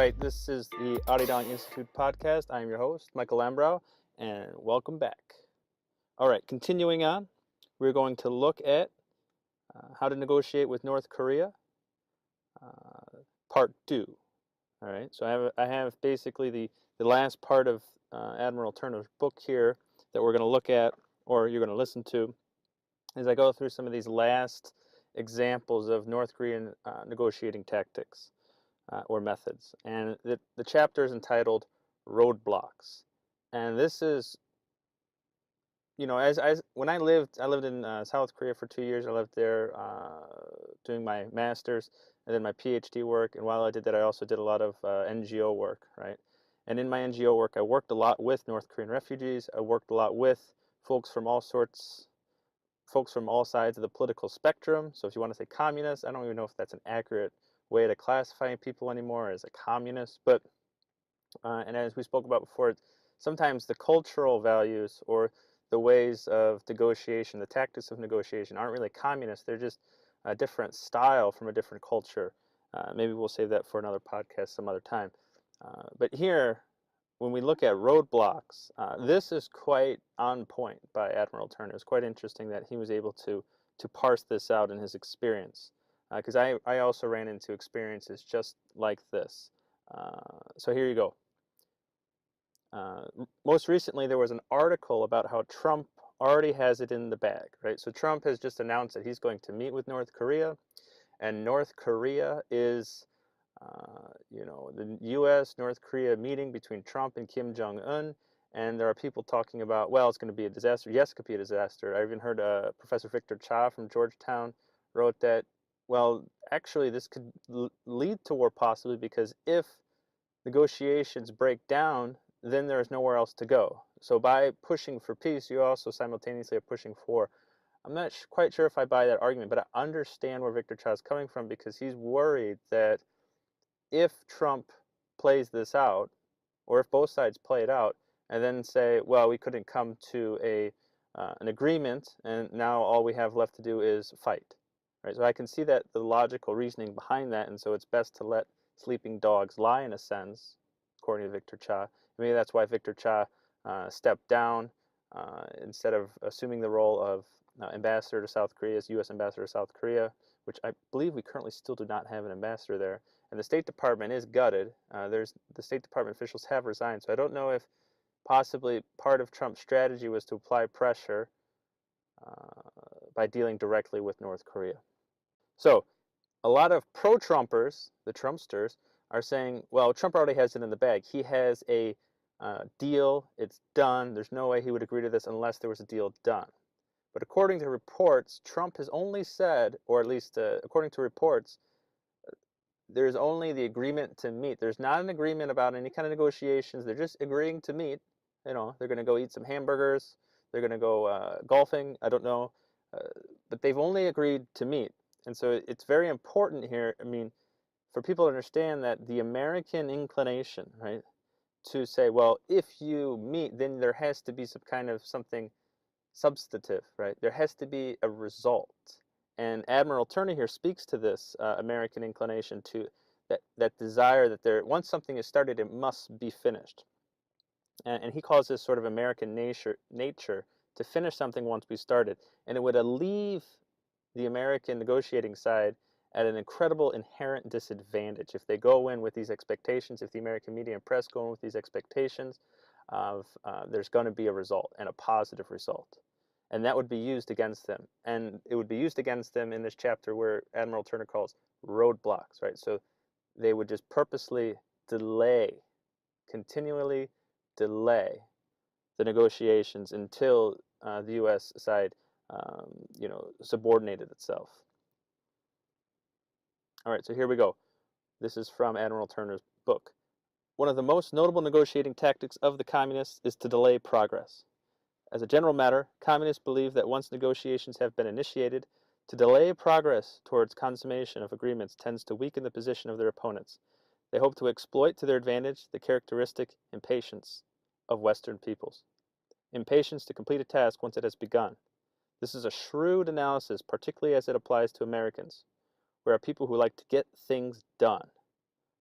right, this is the Arirang Institute podcast. I'm your host, Michael Lambrow, and welcome back. All right, continuing on, we're going to look at how to negotiate with North Korea, part 2. All right, so I have basically the last part of Admiral Turner's book here that we're going to look at, or you're going to listen to, as I go through some of these last examples of North Korean negotiating tactics or methods. And the chapter is entitled Roadblocks. And this is, you know, as when I lived in South Korea for 2 years. I lived there doing my master's and then my PhD work. And while I did that, I also did a lot of NGO work, right? And in my NGO work, I worked a lot with North Korean refugees. I worked a lot with folks from all sides of the political spectrum. So if you want to say communist, I don't even know if that's an accurate way to classify people anymore as a communist. But and as we spoke about before, sometimes the cultural values or the ways of negotiation, the tactics of negotiation aren't really communist. They're just a different style from a different culture. Maybe we'll save that for another podcast some other time. But here, when we look at roadblocks, this is quite on point by Admiral Turner. It's quite interesting that he was able to parse this out in his experience, because I also ran into experiences just like this. So here you go. Most recently, there was an article about how Trump already has it in the bag, right? So Trump has just announced that he's going to meet with North Korea, and North Korea is the U.S. North Korea meeting between Trump and Kim Jong-un, and there are people talking about, well, it's going to be a disaster. Yes, it could be a disaster. I even heard Professor Victor Cha from Georgetown wrote that, well, actually, this could lead to war possibly, because if negotiations break down, then there is nowhere else to go. So by pushing for peace, you also simultaneously are pushing for war. I'm not quite sure if I buy that argument, but I understand where Victor Cha is coming from, because he's worried that if Trump plays this out, or if both sides play it out, and then say, well, we couldn't come to an agreement, and now all we have left to do is fight. Right? So I can see that the logical reasoning behind that, and so it's best to let sleeping dogs lie, in a sense, according to Victor Cha. Maybe that's why Victor Cha stepped down instead of assuming the role of ambassador to South Korea, as U.S. ambassador to South Korea, which I believe we currently still do not have an ambassador there. And the State Department is gutted. The State Department officials have resigned, so I don't know if possibly part of Trump's strategy was to apply pressure by dealing directly with North Korea. So a lot of pro-Trumpers, the Trumpsters, are saying, well, Trump already has it in the bag. He has a deal. It's done. There's no way he would agree to this unless there was a deal done. But according to reports, Trump has only said, or at least according to reports, there's only the agreement to meet. There's not an agreement about any kind of negotiations. They're just agreeing to meet. You know, they're going to go eat some hamburgers. They're going to go golfing. I don't know. But they've only agreed to meet. And so it's very important here, I mean, for people to understand that the American inclination, right, to say, well, if you meet, then there has to be some kind of something substantive, right? There has to be a result. And Admiral Turner here speaks to this American inclination, to that desire that once something is started, it must be finished. And he calls this sort of American nature to finish something once we started. And it would leave the American negotiating side at an incredible inherent disadvantage if they go in with these expectations, if the American media and press go in with these expectations of there's going to be a result, and a positive result. And that would be used against them. And it would be used against them in this chapter where Admiral Turner calls roadblocks, right? So they would just purposely continually delay the negotiations until the U.S. side, subordinated itself. All right, so here we go. This is from Admiral Turner's book. One of the most notable negotiating tactics of the communists is to delay progress. As a general matter, communists believe that once negotiations have been initiated, to delay progress towards consummation of agreements tends to weaken the position of their opponents. They hope to exploit to their advantage the characteristic impatience of Western peoples. Impatience to complete a task once it has begun. This is a shrewd analysis, particularly as it applies to Americans. We are people who like to get things done.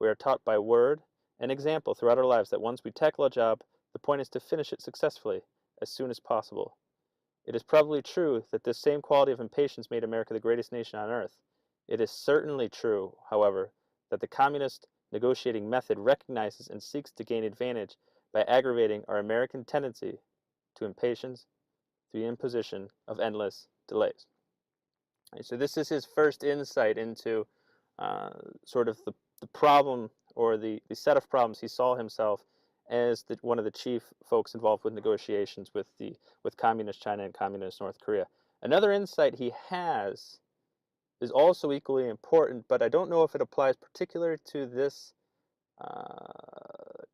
We are taught by word an example throughout our lives that once we tackle a job, the point is to finish it successfully as soon as possible. It is probably true that this same quality of impatience made America the greatest nation on earth. It is certainly true, however, that the communist negotiating method recognizes and seeks to gain advantage by aggravating our American tendency to impatience through the imposition of endless delays. Right, so this is his first insight into sort of the problem or the set of problems he saw himself as one of the chief folks involved with negotiations with communist China and communist North Korea. Another insight he has is also equally important, but I don't know if it applies particularly to this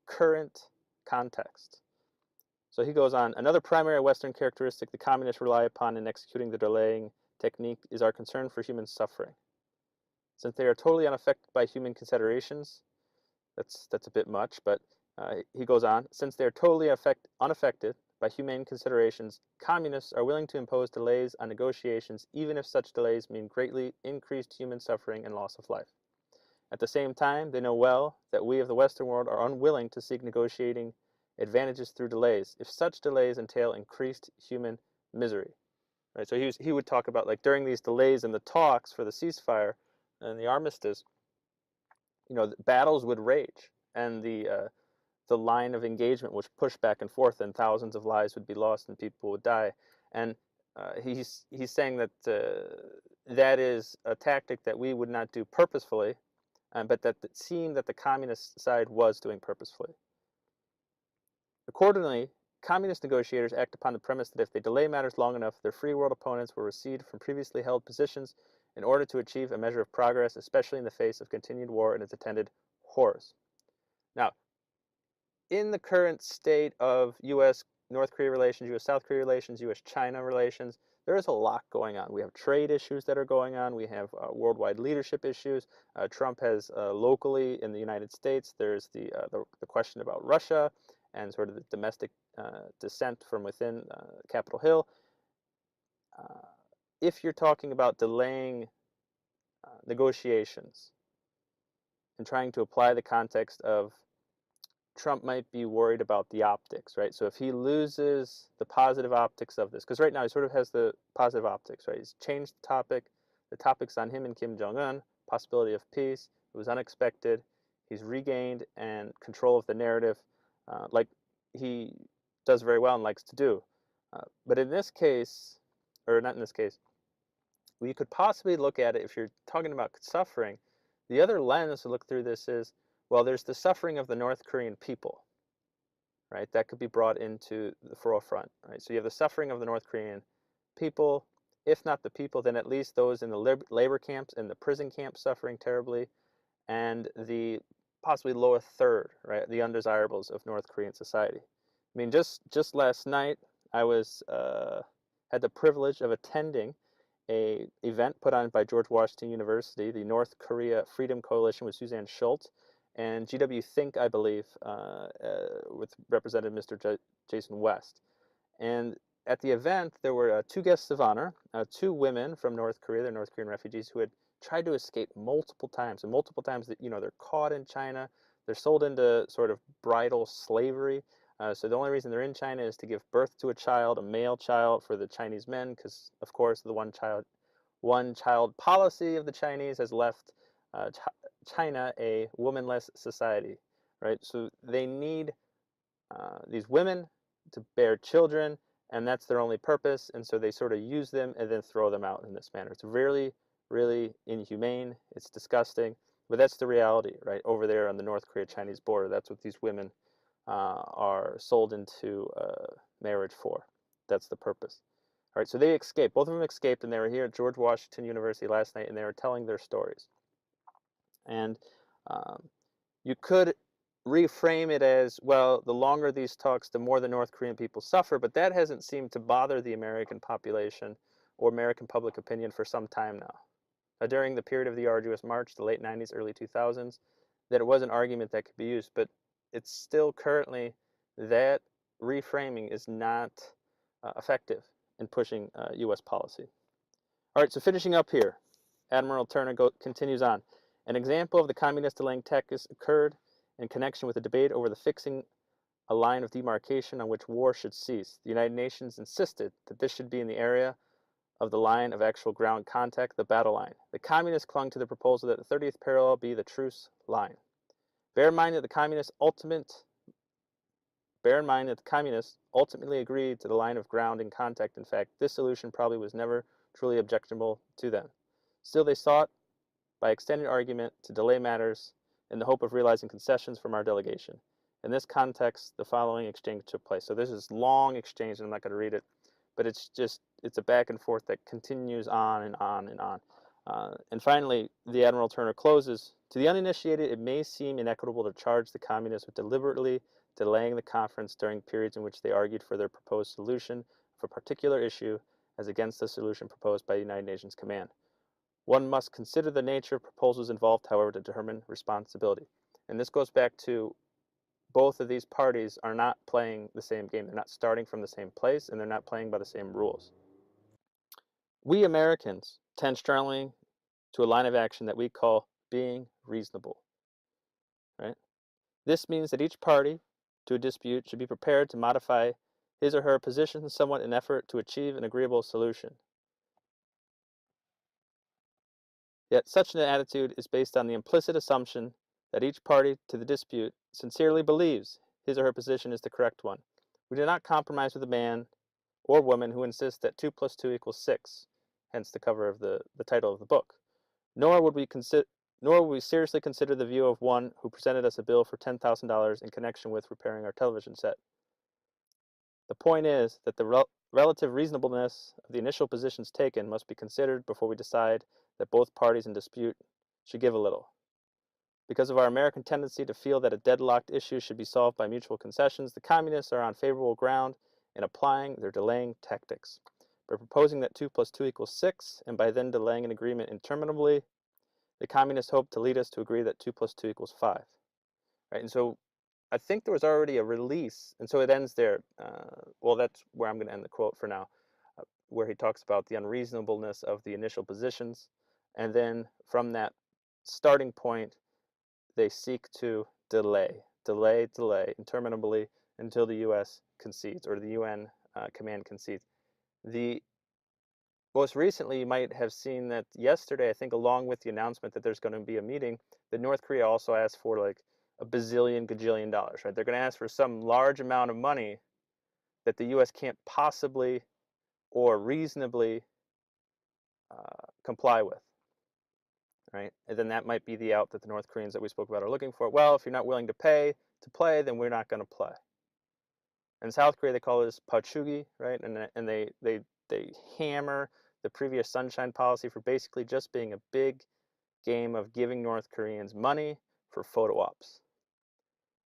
current context. So he goes on, another primary Western characteristic the communists rely upon in executing the delaying technique is our concern for human suffering. Since they are totally unaffected by human considerations, that's a bit much, but he goes on, since they are totally unaffected by humane considerations, communists are willing to impose delays on negotiations even if such delays mean greatly increased human suffering and loss of life. At the same time, they know well that we of the Western world are unwilling to seek negotiating advantages through delays if such delays entail increased human misery. Right? So he would talk about, like, during these delays in the talks for the ceasefire and the armistice, battles would rage, and the line of engagement was pushed back and forth, and thousands of lives would be lost and people would die. And he's saying that that is a tactic that we would not do purposefully, but that it seemed that the communist side was doing purposefully. Accordingly, communist negotiators act upon the premise that if they delay matters long enough, their free world opponents will recede from previously held positions in order to achieve a measure of progress, especially in the face of continued war and its attendant horrors. Now, in the current state of U.S.-North Korea relations, U.S.-South Korea relations, U.S.-China relations, there is a lot going on. We have trade issues that are going on. We have worldwide leadership issues. Trump has locally in the United States, there's the question about Russia and sort of the domestic dissent from within Capitol Hill. If you're talking about delaying negotiations and trying to apply the context of Trump might be worried about the optics, right? So if he loses the positive optics of this, because right now he sort of has the positive optics, right? He's changed the topic. The topic's on him and Kim Jong-un, possibility of peace. It was unexpected. He's regained and control of the narrative, like he does very well and likes to do. But in this case, or not in this case, well, you could possibly look at it, if you're talking about suffering, the other lens to look through this is, well, there's the suffering of the North Korean people, right? That could be brought into the forefront, right? So you have the suffering of the North Korean people. If not the people, then at least those in the labor camps and the prison camps suffering terribly, and the possibly lower third, right? The undesirables of North Korean society. I mean, just last night, I was had the privilege of attending a event put on by George Washington University, the North Korea Freedom Coalition with Suzanne Schultz, and GW Think, I believe, with Representative Mr. Jason West. And at the event, there were two guests of honor, two women from North Korea, they're North Korean refugees, who had tried to escape multiple times, and multiple times that, they're caught in China, they're sold into sort of bridal slavery. So the only reason they're in China is to give birth to a child, a male child, for the Chinese men, because of course the one child policy of the Chinese has left China a womanless society, right? So they need these women to bear children, and that's their only purpose, and so they sort of use them and then throw them out in this manner. It's really, really inhumane. It's disgusting, but that's the reality, right? Over there on the North Korea-Chinese border, that's what these women are sold into marriage for. That's the purpose. All right, so they escaped. Both of them escaped, and they were here at George Washington University last night, and they were telling their stories. And you could reframe it as, well, the longer these talks, the more the North Korean people suffer, but that hasn't seemed to bother the American population or American public opinion for some time now. During the period of the arduous march, the late 90s, early 2000s, that it was an argument that could be used, but it's still currently that reframing is not effective in pushing U.S. policy. All right, so finishing up here, Admiral Turner continues on. An example of the communist delaying tactics occurred in connection with a debate over the fixing a line of demarcation on which war should cease. The United Nations insisted that this should be in the area of the line of actual ground contact, the battle line. The communists clung to the proposal that the 30th parallel be the truce line. Bear in mind that the communists ultimately agreed to the line of ground in contact. In fact, this solution probably was never truly objectionable to them. Still, they sought, by extended argument, to delay matters in the hope of realizing concessions from our delegation. In this context, the following exchange took place. So this is long exchange, and I'm not going to read it, but it's a back and forth that continues on and on and on. And finally, the Admiral Turner closes, to the uninitiated, it may seem inequitable to charge the communists with deliberately delaying the conference during periods in which they argued for their proposed solution of a particular issue as against the solution proposed by the United Nations Command. One must consider the nature of proposals involved, however, to determine responsibility. And this goes back to both of these parties are not playing the same game. They're not starting from the same place, and they're not playing by the same rules. We Americans tend strongly to a line of action that we call being reasonable. Right? This means that each party to a dispute should be prepared to modify his or her position somewhat in effort to achieve an agreeable solution. Yet such an attitude is based on the implicit assumption that each party to the dispute sincerely believes his or her position is the correct one. We do not compromise with a man or woman who insists that 2 plus 2 equals 6, hence the cover of the title of the book. Nor would we seriously consider the view of one who presented us a bill for $10,000 in connection with repairing our television set. The point is that the relative reasonableness of the initial positions taken must be considered before we decide that both parties in dispute should give a little. Because of our American tendency to feel that a deadlocked issue should be solved by mutual concessions, the communists are on favorable ground in applying their delaying tactics. By proposing that 2 plus 2 equals 6, and by then delaying an agreement interminably, the communists hope to lead us to agree that 2 plus 2 equals 5. Right? And so I think there was already a release, and so it ends there. Well, that's where I'm going to end the quote for now, where he talks about the unreasonableness of the initial positions, and then from that starting point, they seek to delay interminably until the U.S. concedes, or the UN command concedes. Most recently, you might have seen that yesterday, I think, along with the announcement that there's going to be a meeting, that North Korea also asked for like a bazillion, gajillion dollars, right? They're going to ask for some large amount of money that the U.S. can't possibly or reasonably comply with, right? And then that might be the out that the North Koreans that we spoke about are looking for. Well, if you're not willing to pay to play, then we're not going to play. In South Korea, they call this pachugi, right? And they hammer the previous Sunshine Policy for basically just being a big game of giving North Koreans money for photo ops.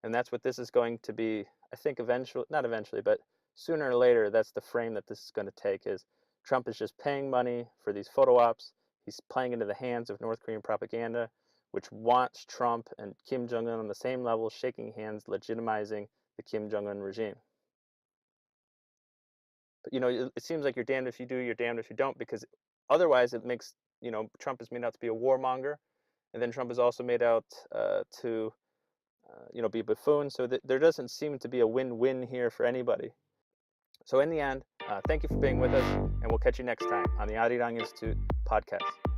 And that's what this is going to be, I think eventually, not eventually, but sooner or later, that's the frame that this is going to take, is Trump is just paying money for these photo ops. He's playing into the hands of North Korean propaganda, which wants Trump and Kim Jong-un on the same level, shaking hands, legitimizing the Kim Jong-un regime. But, it seems like you're damned if you do, you're damned if you don't, because otherwise it makes, Trump is made out to be a warmonger, and then Trump is also made out to, be a buffoon. So there doesn't seem to be a win-win here for anybody. So in the end, thank you for being with us, and we'll catch you next time on the Arirang Institute podcast.